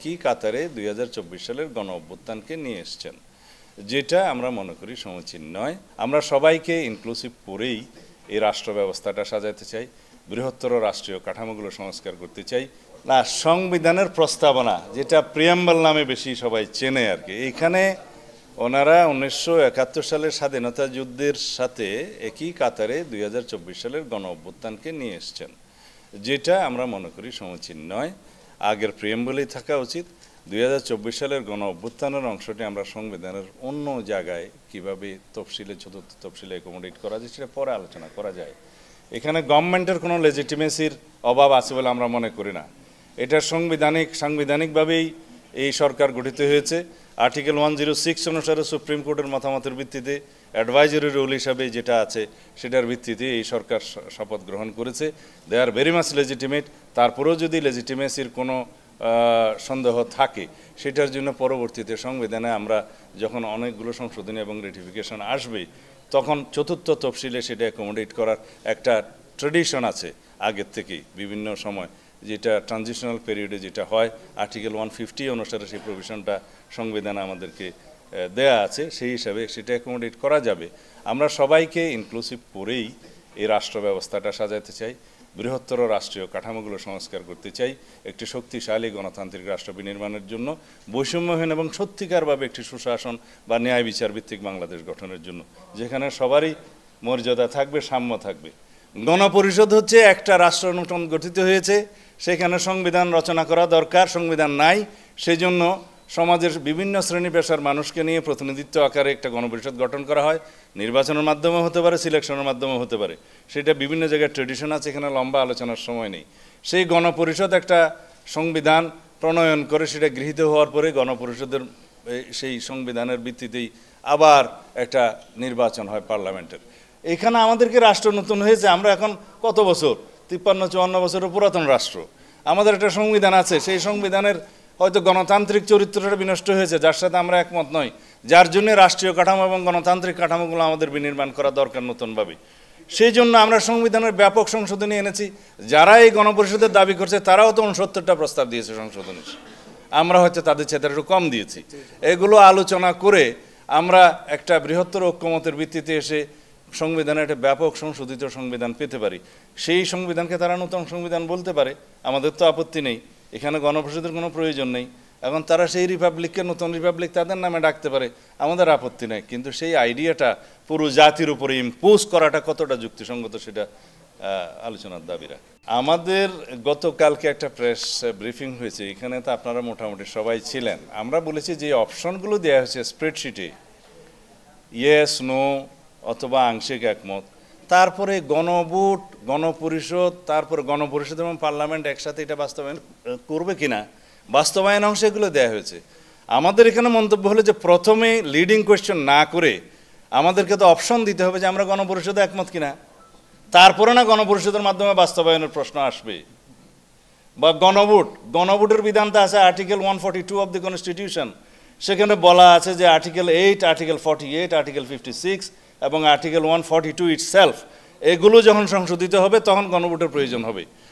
একই কাতারে 2024 সালের গণ অভ্যুত্থানকে নিয়ে এসেছেন, যেটা আমরা মনে করি সমীচীন নয়। আমরা সবাইকে ইনক্লুসিভ করেই এই রাষ্ট্র ব্যবস্থাটা সাজাতে চাই, বৃহত্তর রাষ্ট্রীয় কাঠামোগুলো সংস্কার করতে চাই। না, সংবিধানের প্রস্তাবনা যেটা প্রিয়াম্বল নামে বেশি সবাই চেনে আর কি, এইখানে ওনারা 1971 সালের স্বাধীনতা যুদ্ধের সাথে একই কাতারে 2024 সালের গণ অভ্যুত্থানকে নিয়ে এসেছেন, যেটা আমরা মনে করি সমীচীন নয়। আগের প্রিয়াম্বলেই থাকা উচিত। 2024 সালের গণ অভ্যুত্থানের অংশটি আমরা সংবিধানের অন্য জায়গায় কিভাবে তফসিলে, চতুর্থ তফসিলে অ্যাকোমোডেট করা যায় সেটা পরে আলোচনা করা যায়। এখানে গভর্নমেন্টের কোনো লেজিটিমেসির অভাব আছে বলে আমরা মনে করি না। এটা সাংবিধানিকভাবেই এই সরকার গঠিত হয়েছে। আর্টিকেল 106 অনুসারে সুপ্রিম কোর্টের মতামতের ভিত্তিতে অ্যাডভাইজারি রুল হিসাবে যেটা আছে সেটার ভিত্তিতে এই সরকার শপথ গ্রহণ করেছে। দে আর ভেরি মাচ লেজিটিমেট। তারপরেও যদি লেজিটিমেসির কোনো সন্দেহ থাকে, সেটার জন্য পরবর্তীতে সংবিধানে আমরা যখন অনেকগুলো সংশোধনী এবং রেটিফিকেশন আসবে, তখন চতুর্থ তফসিলে সেটা অ্যাকোমোডেট করার একটা ট্রেডিশন আছে আগের থেকেই বিভিন্ন সময়, যেটা ট্রানজিশনাল পিরিয়ডে যেটা হয়। আর্টিকেল 150 অনুসারে সেই প্রভিশনটা সংবিধানে আমাদেরকে দেয়া আছে, সেই হিসাবে সেটা অ্যাকোমোডেট করা যাবে। আমরা সবাইকে ইনক্লুসিভ করেই এই রাষ্ট্র ব্যবস্থাটা সাজাতে চাই, বৃহত্তর রাষ্ট্রীয় কাঠামোগুলো সংস্কার করতে চাই, একটি শক্তিশালী গণতান্ত্রিক রাষ্ট্র বিনির্মাণের জন্য, বৈষম্যহীন এবং সত্যিকারভাবে একটি সুশাসন বা ন্যায় বিচার ভিত্তিক বাংলাদেশ গঠনের জন্য, যেখানে সবারই মর্যাদা থাকবে, সাম্য থাকবে। গণপরিষদ হচ্ছে একটা রাষ্ট্র নতুন গঠিত হয়েছে, সেখানে সংবিধান রচনা করা দরকার। সংবিধান নাই, সেই জন্য সমাজের বিভিন্ন শ্রেণী পেশার মানুষকে নিয়ে প্রতিনিধিত্ব আকারে একটা গণপরিষদ গঠন করা হয়। নির্বাচনের মাধ্যমে হতে পারে, সিলেকশনের মাধ্যমে হতে পারে, সেটা বিভিন্ন জায়গায় ট্রেডিশন আছে, এখানে লম্বা আলোচনার সময় নেই। সেই গণপরিষদ একটা সংবিধান প্রণয়ন করে সেটা গৃহীত হওয়ার পরে গণপরিষদের সেই সংবিধানের ভিত্তিতেই আবার একটা নির্বাচন হয় পার্লামেন্টের। এখানে আমাদেরকে রাষ্ট্র নতুন হয়েছে, আমরা এখন কত বছর, 53-54 বছরের পুরাতন রাষ্ট্র। আমাদের একটা সংবিধান আছে, সেই সংবিধানের হয়তো গণতান্ত্রিক চরিত্রটা বিনষ্ট হয়েছে, যার সাথে আমরা একমত নই, যার জন্য রাষ্ট্রীয় কাঠামো এবং গণতান্ত্রিক কাঠামোগুলো আমাদের বিনির্মাণ করা দরকার নতুনভাবে। সেই জন্য আমরা সংবিধানের ব্যাপক সংশোধনী এনেছি। যারা এই গণপরিষদের দাবি করছে তারাও তো 69টা প্রস্তাব দিয়েছে সংশোধনী, আমরা হয়তো তাদের চেয়ে একটু কম দিয়েছি। এগুলো আলোচনা করে আমরা একটা বৃহত্তর ঐক্যমতের ভিত্তিতে এসে সংবিধানে একটা ব্যাপক সংশোধিত সংবিধান পেতে পারি। সেই সংবিধানকে তারা নতুন সংবিধান বলতে পারে, আমাদের তো আপত্তি নেই, এখানে গণপরিষদের কোনো প্রয়োজন নেই। এখন তারা সেই রিপাবলিককে নতুন রিপাবলিক তাদের নামে ডাকতে পারে, আমাদের আপত্তি নেই। কিন্তু সেই আইডিয়াটা পুরো জাতির উপরে ইম্পোজ করাটা কতটা যুক্তিসঙ্গত সেটা আলোচনার দাবি রাখে। আমাদের গতকালকে একটা প্রেস ব্রিফিং হয়েছে, এখানে তো আপনারা মোটামুটি সবাই ছিলেন। আমরা বলেছি যে অপশনগুলো দেওয়া হয়েছে স্প্রেডশিটে, ইয়েস, নো অথবা আংশিক একমত, তারপরে গণভোট, গণপরিষদ, তারপরে গণপরিষদ এবং পার্লামেন্ট একসাথে এটা বাস্তবায়ন করবে কিনা, বাস্তবায়ন অংশ এগুলো দেওয়া হয়েছে। আমাদের এখানে মন্তব্য হলো যে প্রথমে লিডিং কোয়েশ্চেন না করে আমাদেরকে তো অপশন দিতে হবে যে আমরা গণপরিষদে একমত কিনা, তারপরে না গণপরিষদের মাধ্যমে বাস্তবায়নের প্রশ্ন আসবে। বা গণভোটের বিধানটা আছে আর্টিকেল 142 অফ দি কনস্টিটিউশন, সেখানে বলা আছে যে আর্টিকেল 8, আর্টিকেল 48, আর্টিকেল 56 এবং আর্টিকেল 142 ইটসেলফ, এগুলো যখন সংশোধিত হবে তখন গণভোটের প্রয়োজন হবে।